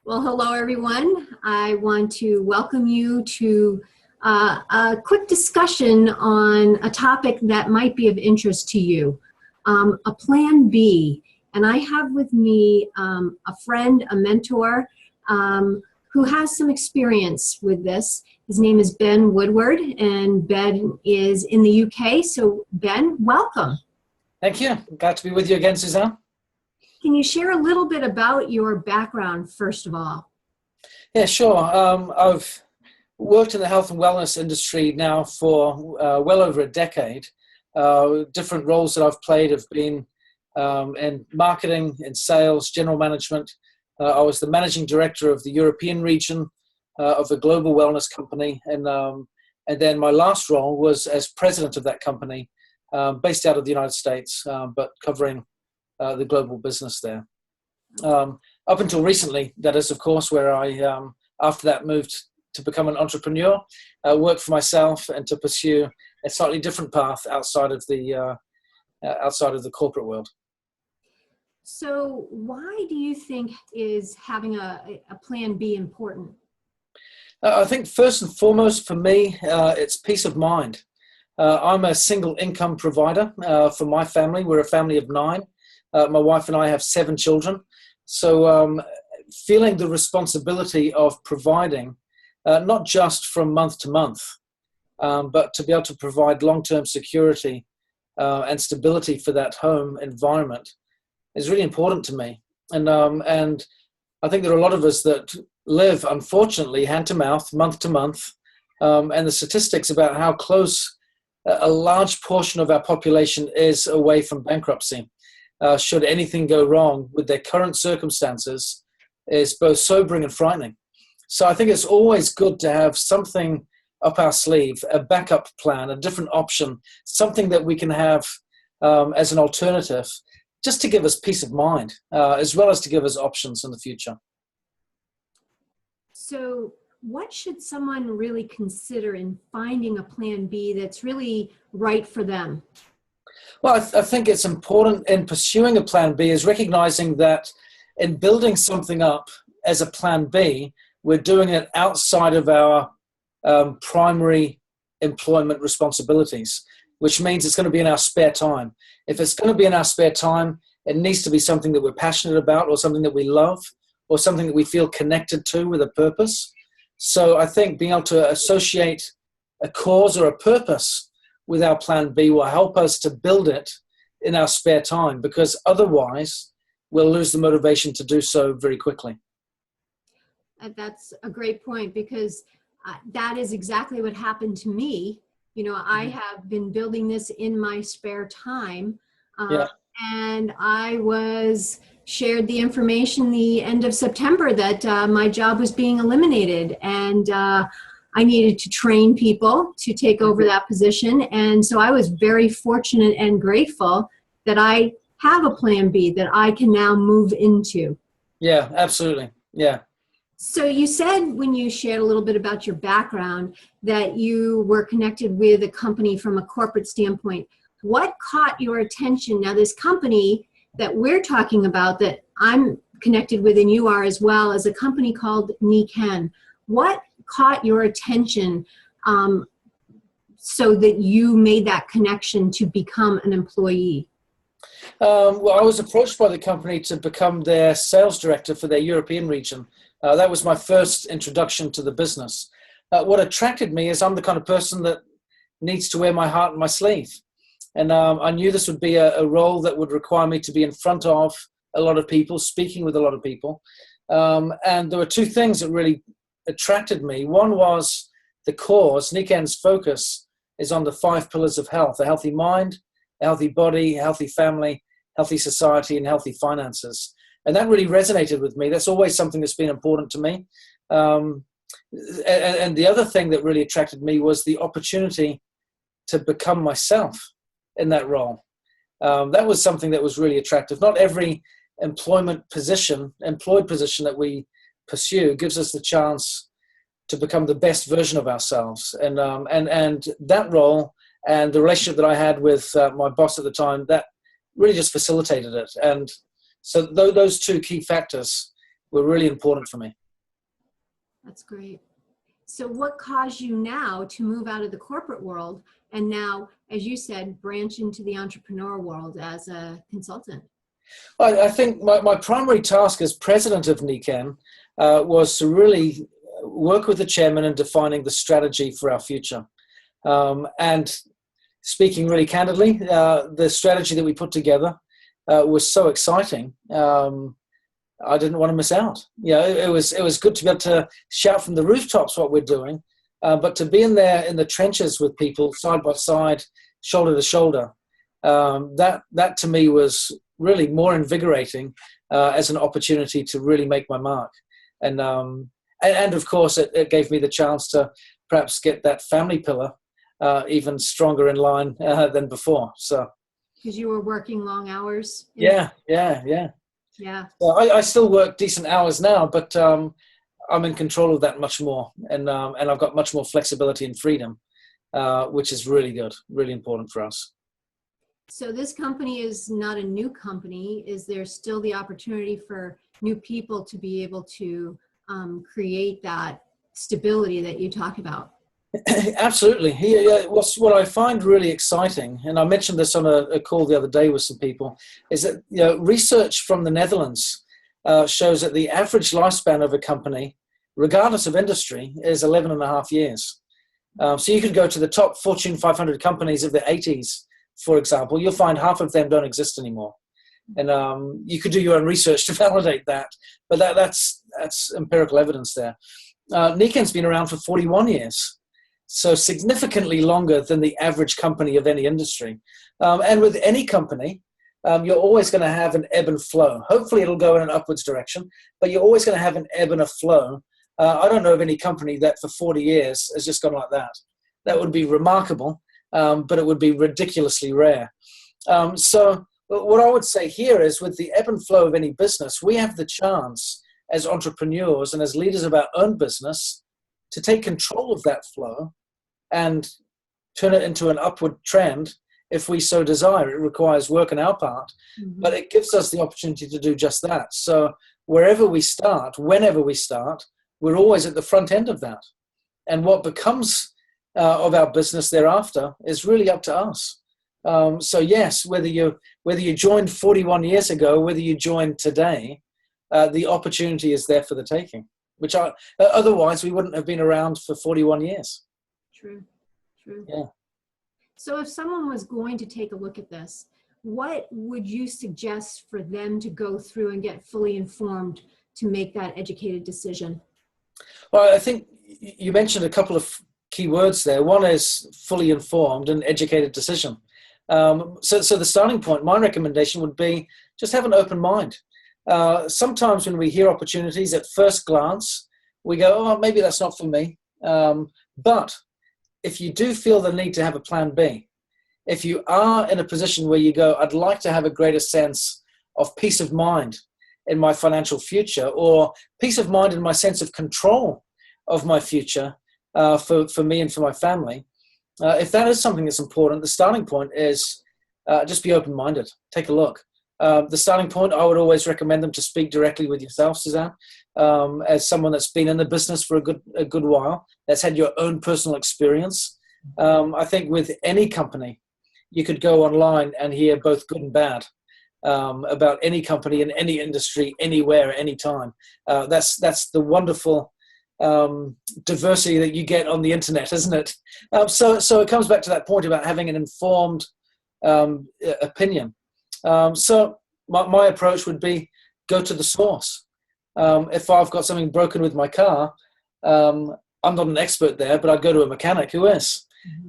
Well, hello everyone. I want to welcome you to a quick discussion on a topic that might be of interest to you, a Plan B. And I have with me a friend, a mentor, who has some experience with this. His name is Ben Woodward, and Ben is in the UK. So Ben, welcome. Thank you. Glad to be with you again, Suzanne. Can you share a little bit about your background, first of all? Yeah, sure. I've worked in the health and wellness industry now for well over a decade. Different roles that I've played have been in marketing, in sales, general management. I was the managing director of the European region of a global wellness company. And then my last role was as president of that company, based out of the United States, but covering the global business there. Up until recently, that is, of course, where I, after that, moved to become an entrepreneur, work for myself, and to pursue a slightly different path outside of the corporate world. So why do you think is having a plan B important? I think first and foremost for me, it's peace of mind. I'm a single income provider for my family. We're a family of 9. My wife and I have 7 children. So feeling the responsibility of providing, not just from month to month, but to be able to provide long-term security and stability for that home environment is really important to me. And I think there are a lot of us that live, unfortunately, hand to mouth, month to month, and the statistics about how close a large portion of our population is away from bankruptcy. Should anything go wrong with their current circumstances, is both sobering and frightening. So I think it's always good to have something up our sleeve, a backup plan, a different option, something that we can have as an alternative, just to give us peace of mind, as well as to give us options in the future. So what should someone really consider in finding a plan B that's really right for them? Well, I think it's important in pursuing a plan B is recognizing that in building something up as a plan B, we're doing it outside of our primary employment responsibilities, which means it's going to be in our spare time. If it's going to be in our spare time, it needs to be something that we're passionate about, or something that we love, or something that we feel connected to with a purpose. So I think being able to associate a cause or a purpose with our plan B will help us to build it in our spare time, because otherwise we'll lose the motivation to do so very quickly. That's a great point, because that is exactly what happened to me. You know, I have been building this in my spare time, and I was shared the information the end of September that my job was being eliminated, and I needed to train people to take over that position. And so I was very fortunate and grateful that I have a plan B that I can now move into. Yeah, absolutely. Yeah. So you said, when you shared a little bit about your background, that you were connected with a company from a corporate standpoint. What caught your attention? Now, this company that we're talking about, that I'm connected with and you are as well, is a company called Nikken. What caught your attention so that you made that connection to become an employee? Well, I was approached by the company to become their sales director for their European region. That was my first introduction to the business. What attracted me is I'm the kind of person that needs to wear my heart on my sleeve. And I knew this would be a role that would require me to be in front of a lot of people, speaking with a lot of people. And there were 2 things that really attracted me. One was the cause. Nikken's focus is on the 5 pillars of health: a healthy mind, a healthy body, a healthy family, healthy society, and healthy finances. And that really resonated with me. That's always something that's been important to me. And the other thing that really attracted me was the opportunity to become myself in that role. That was something that was really attractive. Not every employed position that we pursue gives us the chance to become the best version of ourselves. And that role and the relationship that I had with my boss at the time, that really just facilitated it. And so those 2 key factors were really important for me. That's great. So what caused you now to move out of the corporate world and now, as you said, branch into the entrepreneur world as a consultant? I think my primary task as president of NICAN was to really work with the chairman in defining the strategy for our future. And speaking really candidly, the strategy that we put together was so exciting. I didn't want to miss out. It was good to be able to shout from the rooftops what we're doing, but to be in there in the trenches with people side by side, shoulder to shoulder, that to me was really more invigorating as an opportunity to really make my mark. And of course, it gave me the chance to perhaps get that family pillar even stronger in line than before. So, because you were working long hours. Yeah. Well, I still work decent hours now, but I'm in control of that much more, and I've got much more flexibility and freedom, which is really good, really important for us. So this company is not a new company. Is there still the opportunity for new people to be able to create that stability that you talk about? Absolutely. What I find really exciting, and I mentioned this on a call the other day with some people, is that research from the Netherlands shows that the average lifespan of a company, regardless of industry, is 11 and a half years. So you could go to the top Fortune 500 companies of the 80s, for example, you'll find half of them don't exist anymore. And you could do your own research to validate that, but that's empirical evidence there. NICAN's been around for 41 years. So significantly longer than the average company of any industry. And with any company, you're always going to have an ebb and flow. Hopefully it'll go in an upwards direction, but you're always going to have an ebb and a flow. I don't know of any company that for 40 years has just gone like that. That would be remarkable, but it would be ridiculously rare. So what I would say here is with the ebb and flow of any business, we have the chance as entrepreneurs and as leaders of our own business to take control of that flow and turn it into an upward trend if we so desire. It requires work on our part, but it gives us the opportunity to do just that. So wherever we start, whenever we start, we're always at the front end of that. And what becomes of our business thereafter is really up to us. So yes, whether you joined 41 years ago, whether you joined today, the opportunity is there for the taking, which otherwise we wouldn't have been around for 41 years. True. Yeah. So if someone was going to take a look at this, what would you suggest for them to go through and get fully informed to make that educated decision? Well, I think you mentioned a couple of key words there. One is fully informed and educated decision. So the starting point, my recommendation would be just have an open mind. Sometimes when we hear opportunities at first glance, we go, oh, maybe that's not for me. But if you do feel the need to have a plan B, if you are in a position where you go, I'd like to have a greater sense of peace of mind in my financial future, or peace of mind in my sense of control of my future for me and for my family, if that is something that's important, the starting point is just be open-minded. Take a look. The starting point, I would always recommend them to speak directly with yourself, Suzanne, as someone that's been in the business for a good while, that's had your own personal experience. I think with any company, you could go online and hear both good and bad about any company in any industry, anywhere, anytime. That's the wonderful diversity that you get on the internet, isn't it? So it comes back to that point about having an informed opinion. So my approach would be go to the source. If I've got something broken with my car, I'm not an expert there, but I'd go to a mechanic who is.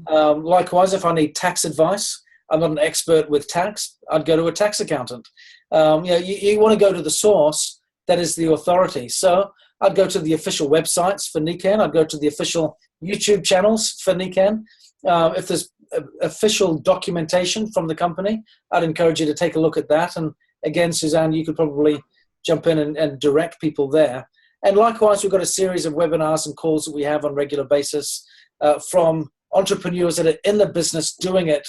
Likewise, if I need tax advice, I'm not an expert with tax, I'd go to a tax accountant. You want to go to the source that is the authority. So I'd go to the official websites for NICAN. I'd go to the official YouTube channels for NICAN. If there's official documentation from the company, I'd encourage you to take a look at that. And again, Suzanne, you could probably jump in and direct people there. And likewise, we've got a series of webinars and calls that we have on a regular basis from entrepreneurs that are in the business doing it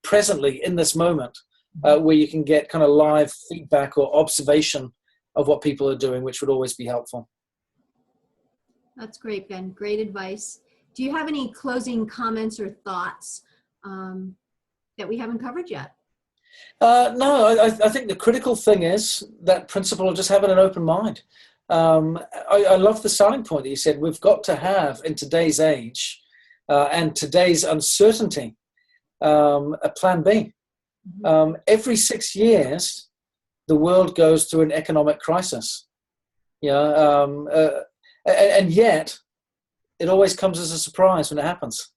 presently in this moment, where you can get kind of live feedback or observation of what people are doing, which would always be helpful. That's great, Ben. Great advice. Do you have any closing comments or thoughts that we haven't covered yet? No, I think the critical thing is that principle of just having an open mind. I love the starting point that you said. We've got to have, in today's age and today's uncertainty, a plan B. Every 6 years, the world goes through an economic crisis. And yet, it always comes as a surprise when it happens.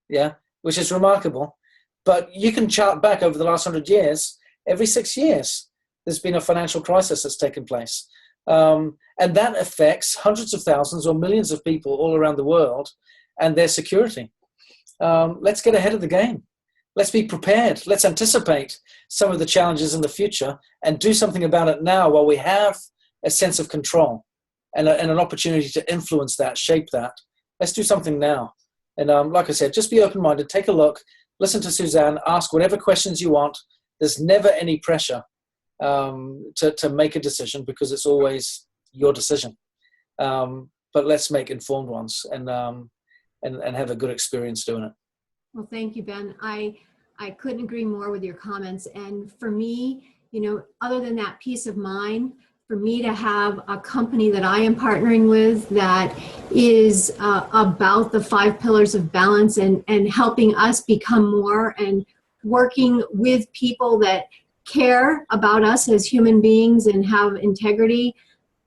Yeah, which is remarkable. But you can chart back over the last 100 years. Every 6 years, there's been a financial crisis that's taken place. And that affects hundreds of thousands or millions of people all around the world and their security. Let's get ahead of the game. Let's be prepared. Let's anticipate some of the challenges in the future and do something about it now while we have a sense of control and an opportunity to influence that, shape that. Let's do something now. And like I said, just be open-minded, take a look, listen to Suzanne, ask whatever questions you want. There's never any pressure to make a decision because it's always your decision. But let's make informed ones and have a good experience doing it. Well, thank you, Ben. I couldn't agree more with your comments. And for me, other than that peace of mind, for me to have a company that I am partnering with that is about the 5 pillars of balance and helping us become more and working with people that care about us as human beings and have integrity,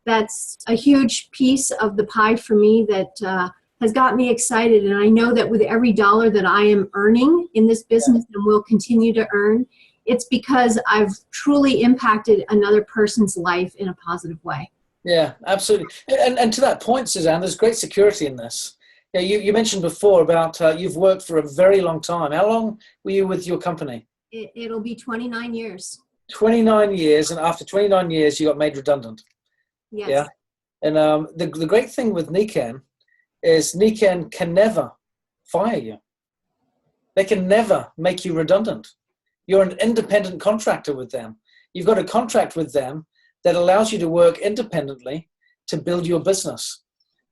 that's a huge piece of the pie for me that has got me excited. And I know that with every dollar that I am earning in this business and will continue to earn, it's because I've truly impacted another person's life in a positive way. Yeah, absolutely. And to that point, Suzanne, there's great security in this. Yeah, you mentioned before about you've worked for a very long time. How long were you with your company? It'll be 29 years. 29 years, and after 29 years, you got made redundant. Yes. Yeah. And the great thing with Niken is Niken can never fire you. They can never make you redundant. You're an independent contractor with them. You've got a contract with them that allows you to work independently to build your business.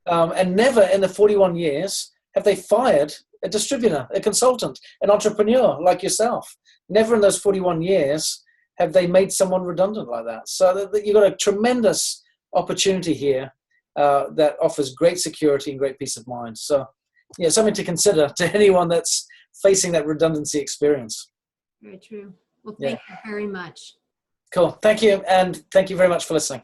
And never in the 41 years have they fired a distributor, a consultant, an entrepreneur like yourself. Never in those 41 years have they made someone redundant like that. So that you've got a tremendous opportunity here that offers great security and great peace of mind. So, yeah, something to consider to anyone that's facing that redundancy experience. Very true. Well, thank you very much. Cool. Thank you. And thank you very much for listening.